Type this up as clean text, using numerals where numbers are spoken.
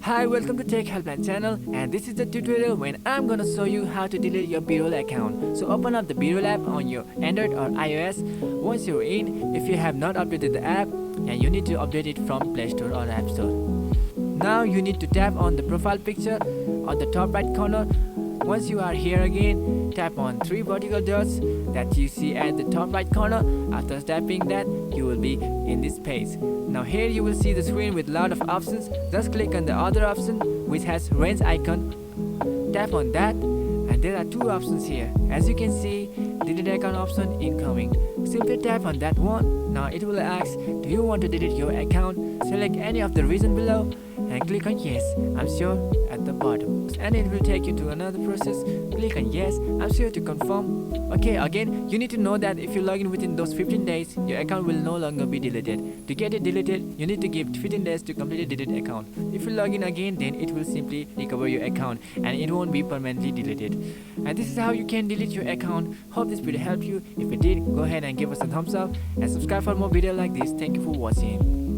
Hi, welcome to TECHHELPLINE channel, and this is the tutorial when I'm gonna show you how to delete your BeReal account. So open up the BeReal app on your Android or iOS. Once you're in, if you have not updated the app, and you need to update it from Play Store or App Store. Now you need to tap on the profile picture on the top right corner. Once you are here again, tap on 3 vertical dots that you see at the top right corner. After tapping that, you will be in this page. Now here you will see the screen with lot of options. Just click on the other option which has range icon. Tap on that, and there are 2 options here. As you can see, delete account option incoming. Simply tap on that one. Now it will ask, do you want to delete your account? Select any of the reason below and click on yes, I'm sure at the bottom, and it will take you to another process. Click on yes, I'm sure to confirm. Okay, again you need to know that if you log in within those 15 days, your account will no longer be deleted. To get it deleted, you need to give 15 days to complete a delete account. If you log in again, then it will simply recover your account and it won't be permanently deleted. And this is how you can delete your account. Hope this video helped you. If it did, go ahead and give us a thumbs up and subscribe for more videos like this. Thank you for watching.